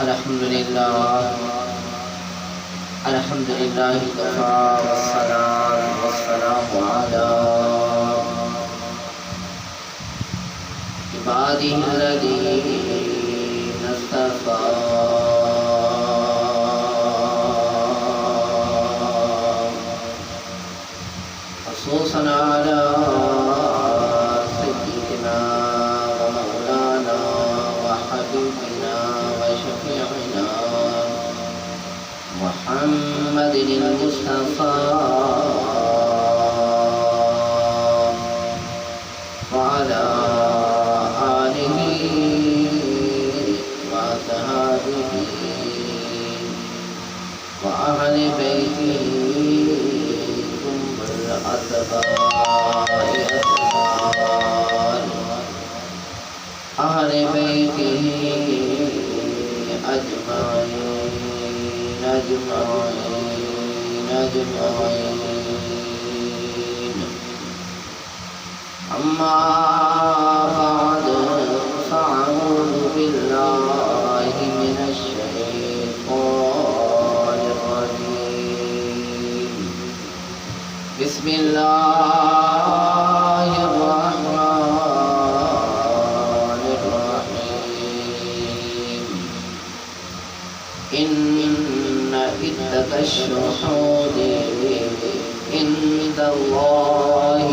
الحمد لله كفى والسلام على عباده الذين اصطفى خصوصا على سيدنا ومولانا وحبيبنا وشفيعنا محمد المصطفى وعلى آله وصحبه وأهل بيته ثم الأتباع أهل بيته أجمعين أما بعد فأعوذ بالله من الشيطان الرجيم بسم الله الرحمن الرحيم إن عدة الشهور عند الله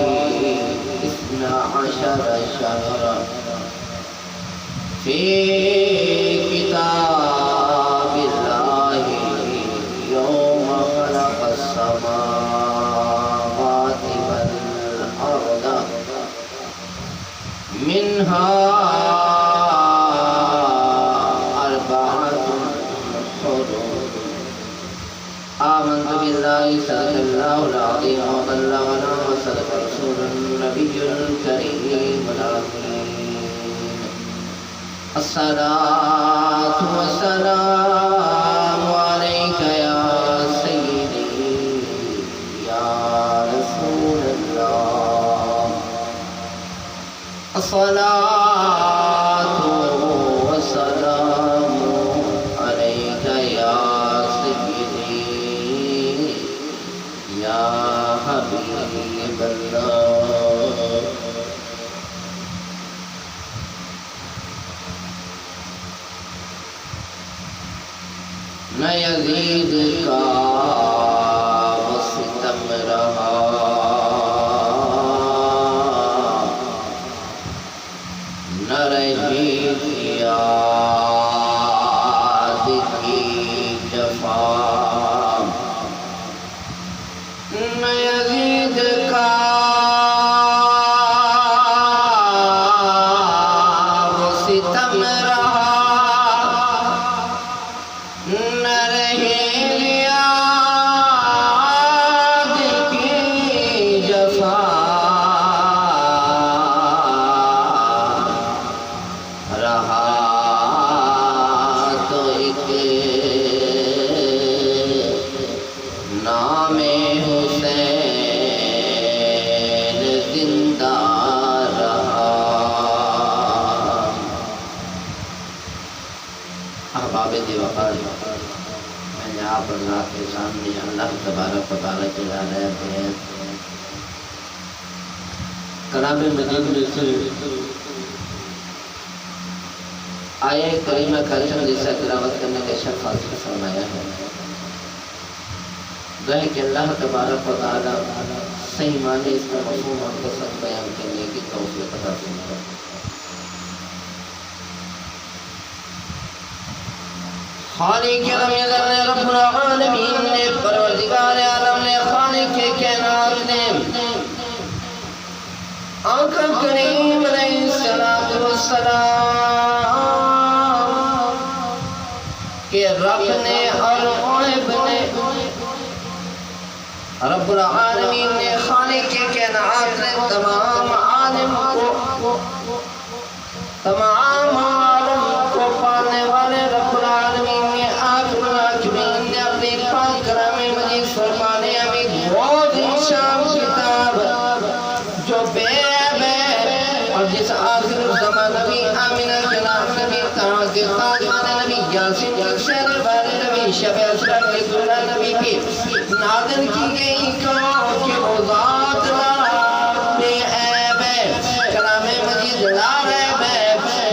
12 شهرا في كتاب الله يوم خلق السماوات والأرض منها آمنت بالله صدق الله العظيم وبلغنا وصدق رسول النبي الكريم الأمين الصلاة والسلام عليك يا سيدي يا رسول الله الصلاة والسلام عليك يا يا حبيب الله نہ یزید کا وہ ستم رہا نہ رہی یاد کی جفا یزید کا وہ ستم رہا نہ رہی یاد کی جفا رہا تو ایک نام حسین زندہ رہا۔ احباب دیوبند، میں نے آپ اللہ کے سامنے اللہ تبارک و تعالیٰ کی ہدایت ہے کلام مجید میں سے آیہ کریمہ کا چند حصہ تلاوت کرنے کا شرف حاصل فرمایا ہے۔ گویا کہ اللہ تبارک و تعالیٰ صحیح معنی اس کا مفہوم اور قصد بیان کرنے کی توفیق عطا فرمائے۔ خالق عالم نے رب العالمین نے پروردگار عالم نے خالق کائنات نے آقا کریم علیہ السلام کے رب نے اور غائب نے رب العالمین نے خالق کائنات نے تمام عالم کو پانے والے رب العالمین نے آخر الحاکمین نے اپنے پاک کلام مجید فرمانے ہمیں بہت ہی شان کتاب جو بے اور جس آخر الزمان نبی آمینہ کے نام نبی کہاں کے خاتمہ نبی یا یاسین کی شعر والے نبی شب اسرا کے سورہ نبی کی نازل کی گئی کہ وہ ذات لا بے عیب ہے، کلام مجید لا ریب ہے،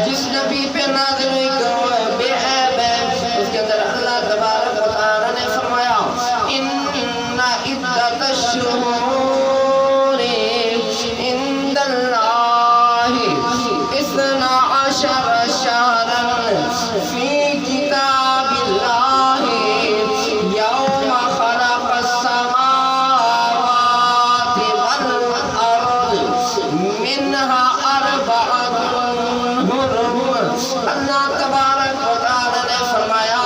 جس نبی پہ نازل ہوئی کہ وہ بے عیب ہے۔ اس کے اندر اللہ تبارک و تعالی نے فرمایا ان عدت الشہور عند اللہ 12 شہرا فی کتاب اللہ یوم خلق السماوات والارض منہا 4 حرم۔ اللہ تبارک و تعالی نے فرمایا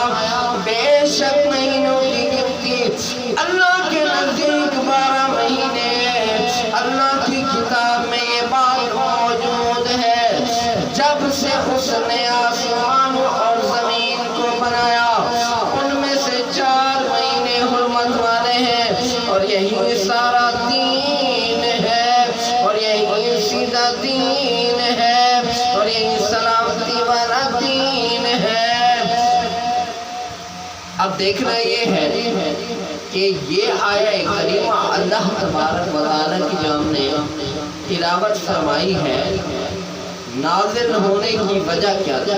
بے شک مہینوں کی گنتی اللہ کے نزدیک 12 مہینے، اللہ کی کتاب میں یہ بات موجود ہے۔ جب سے اس نے آسمان اور زمین کو بنایا ان میں سے 4 مہینے حرمت والے ہیں، اور یہی سارا دین ہے، اور یہی سیدھا دین ہے، اور یہی سلامتی والا دین ہے۔ اب دیکھنا یہ ہے کہ یہ آیہ کریمہ اللہ تبارک و تعالی کی جو ہم نے تلاوت فرمائی ہے، نازل ہونے کی وجہ کیا تھی؟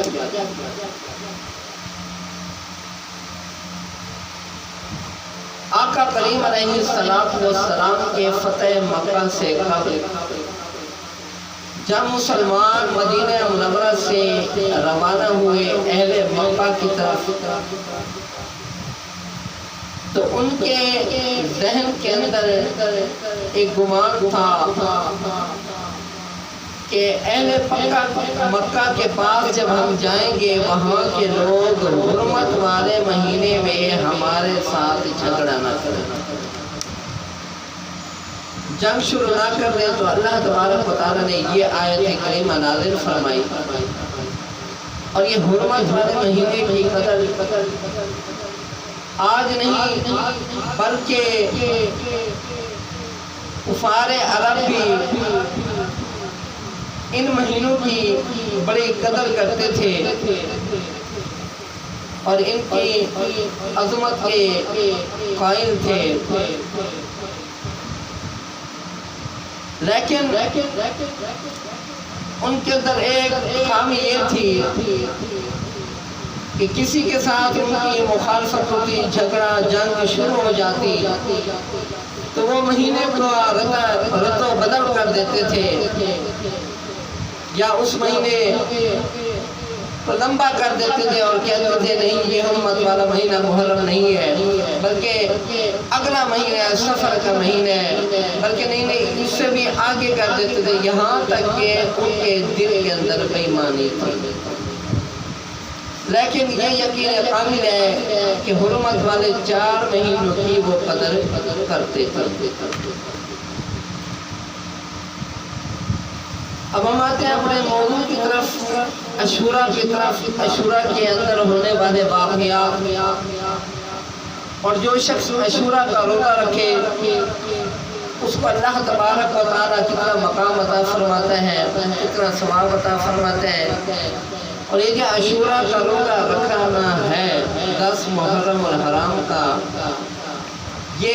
آقا کریم علیہ السلام کے فتح مکہ سے قبل جب مسلمان مدینہ منورہ سے روانہ ہوئے اہل مکہ کی طرف، تو ان کے ذہن کے اندر ایک گمان تھا کہ اہل مکہ کے پاس جب ہم جائیں گے وہاں کے لوگ حرمت والے مہینے میں ہمارے ساتھ جھگڑا نہ کریں، جنگ شروع نہ کر دیں۔ تو اللہ تبارک و تعالی نے یہ آیت کریمہ نازل فرمائی، اور یہ حرمت والے مہینے کی قدر آج نہیں بلکہ کفار عرب بھی ان مہینوں کی بڑی قدر کرتے تھے اور ان کی عظمت کے قائل تھے، لیکن ان کے اندر ایک خامی یہ تھی کہ کسی کے ساتھ ان کی مخالفت ہوتی، جھگڑا جنگ شروع ہو جاتی تو وہ مہینے کو رد و بدل کر دیتے تھے، یا اس مہینے کو لمبا کر دیتے تھے اور کہتے تھے نہیں یہ حرمت والا مہینہ محرم نہیں ہے بلکہ اگلا مہینہ ہے، سفر کا مہینہ ہے، بلکہ نہیں اس سے بھی آگے کر دیتے تھے، یہاں تک کہ ان کے دل کے اندر بے ایمانی تھی۔ لیکن یہ یقین کامل ہے کہ حرمت والے 4 مہینوں کی وہ قدر کرتے تھے۔ اب ہم آتے ہیں اپنے موضوع کی طرف، عاشوراء کی طرف۔ عاشوراء کے اندر ہونے والے واقعات، اور جو شخص عاشوراء کا روزہ رکھے اس کو اللہ تبارک و تعالیٰ کتنا مقام عطا فرماتا ہے، کتنا ثواب عطا فرماتا ہے۔ اور یہ جو عاشوراء کا روزہ رکھنا ہے 10 محرم الحرام کا، یہ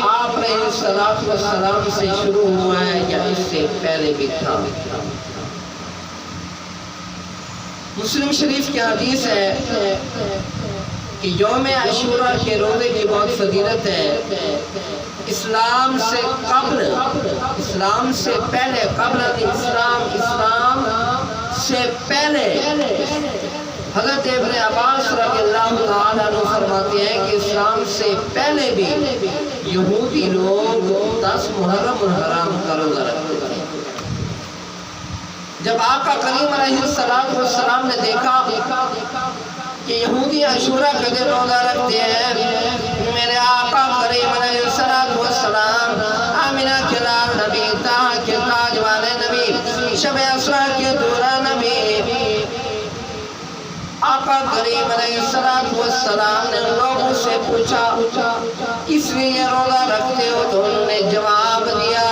آپ علیہ السلام سے شروع ہوا ہے یا اس سے پہلے بھی تھا؟ مسلم شریف کی حدیث ہے کہ یوم عاشوراء کے روزے کی بہت فضیلت ہے۔ اسلام سے قبل، اسلام سے پہلے، قبل اسلام سے پہلے حضرت ابن عباس رضی اللہ تعالیٰ عنہ فرماتے ہیں کہ اسلام سے پہلے بھی یہودی لوگ 10 محرم الحرام کا روزہ رکھتے تھے۔ جب آقا کریم علیہ السلام نے دیکھا کہ یہودی عاشوراء کے دن روزہ رکھتے ہیں، میرے آقا کریم علیہ السلام آمینہ کے لال نبی، طٰہٰ کے تاج والے نبی، شب اسراء کے دورہ نبی، آقا کریم علیہ السلام نے لوگوں سے پوچھا اس لیے روزہ رکھتے ہو؟ تو انہوں نے جواب دیا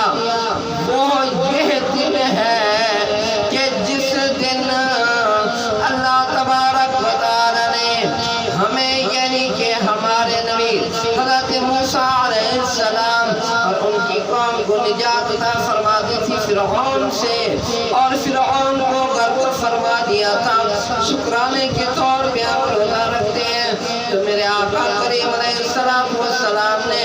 وہ یہ دن ہے کہ جس دن اللہ تبارک و تعالی نے یعنی کہ ہمارے نبی حضرت موسیٰ علیہ السلام اور ان کی قوم کو نجات عطا فرما دی تھی فرعون سے، اور فرعون کو غرق فرما دیا تھا۔ شکرانے کے طور پہ ہم روزہ رکھتے ہیں، تو میرے آقا کریم علیہ السلام نے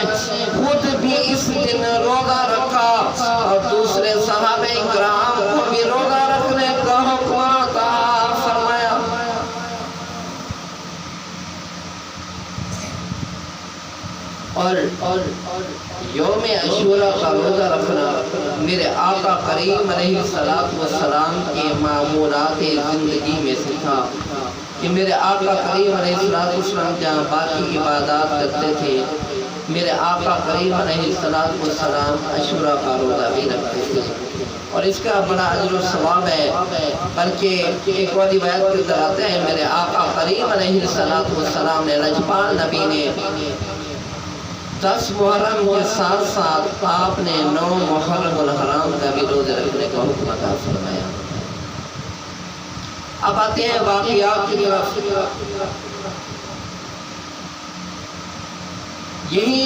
خود بھی اس دن روزہ رکھا اور دوسرے صحابہ کرام کو بھی روزہ رکھنے کا حکم عطا فرمایا۔ اور یوم عاشوراء کا روزہ رکھنا میرے آقا کریم علیہ السلام کے معمولات زندگی میں سے تھا کہ میرے آقا کریم علیہ السلام جہاں باقی عبادات کرتے تھے، میرے آقا کریم علیہ السلام عاشوراء کا روزہ بھی رکھتے تھے، اور اس کا بڑا اجر و ثواب ہے۔ بلکہ ایک اور روایت کے اندر آتا ہے میرے آقا کریم علیہ السلام نے لجپال نبی نے 10 محرم کے ساتھ ساتھ آپ نے 9 محرم الحرام کا بھی روزے رکھنے کا حکم عطا فرمایا۔ اب آتے ہیں واقعات کی طرف۔ یہی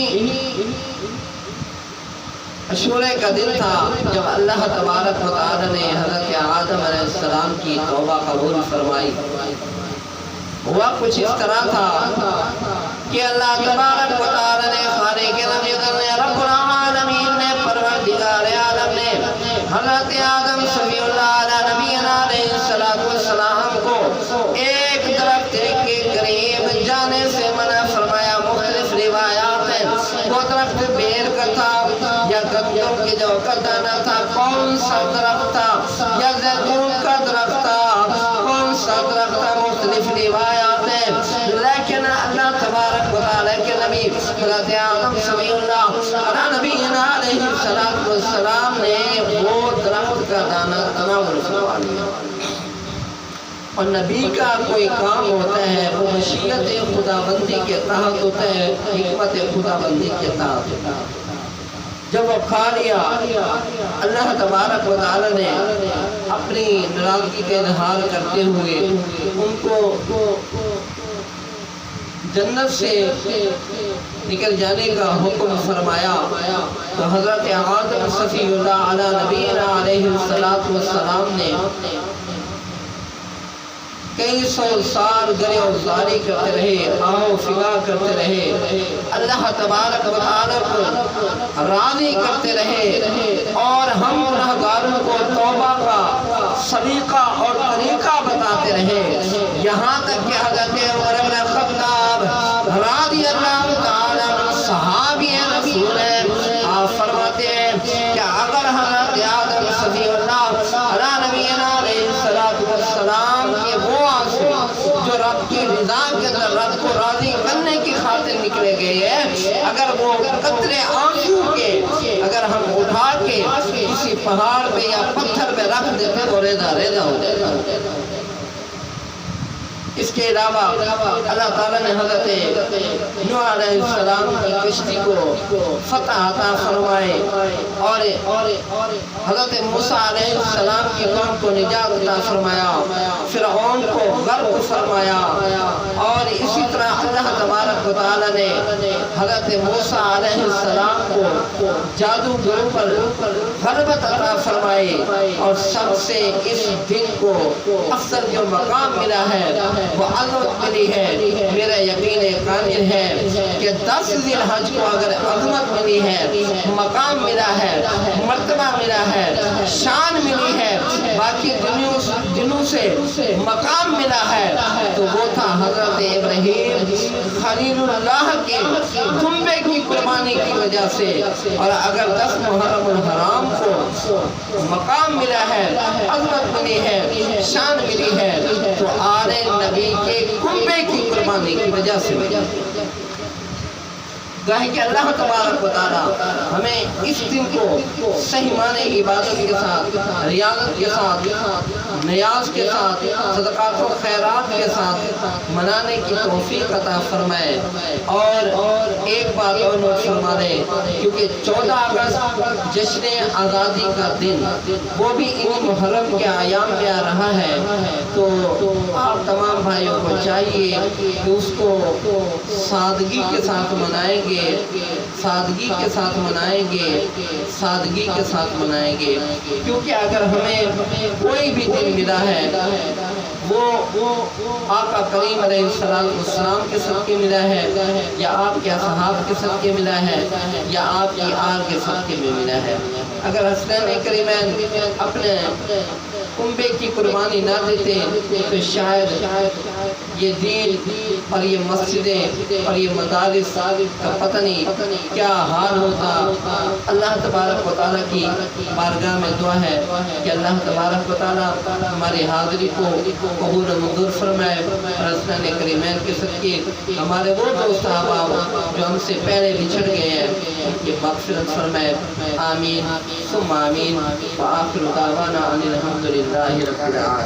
عاشوراء کا دن تھا جب اللہ تبارک و تعالی نے حضرت آدم علیہ السلام کی توبہ قبول فرمائی۔ ہوا کچھ اس طرح تھا کہ اللہ تبارک و تعالی نے خالق رب العالمین نے پروردگار عالم نے حضرت آدم صفی اللہ علیہ نبینا علیہ السلام کو ایک درخت کے قریب جانے سے منع فرمایا۔ مختلف روایات ہیں وہ درخت بیر کا تھا یا گندم کے جو کا دانہ تھا، کون سا درخت تھا، یا زیتون کا درخت تھا، کون سا درخت تھا، مختلف روایات ہیں۔ لیکن اللہ تبارک و تعالی کے نبی حضرت آدم صلی اللہ علیہ نبینا علیہ السلام نے وہ درخت کا دانہ تناول فرما لیا۔ اور نبی کا کوئی کام ہوتا ہے وہ مشیت خداوندی کے تحت ہوتا ہے، حکمت خداوندی کے تحت ہوتا ہے۔ جب وہ کھا لیا، اللہ تبارک و تعالی نے اپنی ناراضگی کا اظہار کرتے ہوئے ان کو جنت سے نکل جانے کا حکم فرمایا۔ تو حضرت آدم صفی اللہ علیہ نبینا علیہ السلام نے کئی 100 سال گرے و زاری کرتے رہے، آہو فغا کرتے رہے، اللہ تبارک و تعالی کو راضی کرتے رہے، اور ہم گناہگاروں کو توبہ کا سلیقہ اور طریقہ بتاتے رہے، یہاں تک کہ حضرت عمر بن الخطاب رضی اللہ تعالی عنہ صحابی رسول ہیں، آپ فرماتے ہیں کہ اگر حضرت آدم صفی اللہ علیہ نبینا علیہ السلام کے وہ آنسو جو رب کی رضا کے اندر رب کو راضی کرنے کی خاطر نکلے گئے ہیں، اگر وہ قطرے آنسو کے اگر ہم اٹھا کے کسی پہاڑ پہ یا پتھر پہ رکھ دیتے تو ریزہ ریزہ ہو جاتا۔ اس کے علاوہ اللہ تعالیٰ نے حضرت نوح علیہ السلام کی کشتی کو فتح عطا فرمائے، اور حضرت موسیٰ علیہ السلام کی قوم کو نجات عطا فرمایا، فرعون کو غرق فرمایا، اور اسی طرح اللہ تبارک و تعالیٰ نے حضرت موسیٰ علیہ السلام کو جادوگروں پر غلبت عطا فرمائے، اور سب سے اس دن کو افضل جو مقام ملا ہے وہ عظمت ملی ہے۔ میرا یقین کامل ہے کہ 10 ذی الحج کو اگر عظمت ملی ہے، مقام ملا ہے، مرتبہ ملا ہے، شان ملی ہے، باقی دنوں سے مقام ملا ہے، تو وہ تھا حضرت ابراہیم خلیل اللہ کے دمبے کی قربانی کی وجہ سے۔ اور اگر 10 محرم الحرام کو مقام ملا ہے، عظمت ملی ہے، شان ملی ہے، تو آل نبی کے کنبے کی قربانی کی وجہ سے۔ گاہے کہ اللہ تبارک و تعالی ہمیں اس دن کو صحیح معنی عبادت کے ساتھ، ریاضت کے ساتھ، نیاز کے ساتھ، صدقات و خیرات کے ساتھ منانے کی توفیق عطا فرمائے۔ اور ایک بات اور نوٹ فرما دے، کیونکہ 14 اگست جشن آزادی کا دن وہ بھی ان محرم کے ایام میں آ رہا ہے، تو آپ تمام بھائیوں کو چاہیے کہ اس کو سادگی کے ساتھ منائیں گے، سادگی کے ساتھ منائیں گے، سادگی کے ساتھ منائیں گے، کیونکہ اگر ہمیں کوئی بھی دن ملا ہے وہ آقا کریم علیہ السلام کے صدقے ملا ہے، یا آپ کے اصحاب کے صدقے ملا ہے، یا آپ کی آل کے صدقے میں ملا ہے۔ اگر حسنین کریمین اپنے کنبے کی قربانی نہ دیتے تو شاید یہ دین اور یہ مسجدیں اور یہ مدارس کا پتہ نہیں کیا حال ہوتا۔ اللہ تبارک و تعالیٰ کی بارگاہ میں دعا ہے کہ اللہ تبارک و تعالیٰ ہماری حاضری کو قبول و منظور فرمائے، اور حسنین کریمین کے صدقے ہمارے وہ دوست احباب جو ہم سے پہلے بچھڑ گئے ہیں ان کی مغفرت فرمائے۔ آمین ثم آمین، وآخر دعوانا ان الحمد للہ رب العالمین۔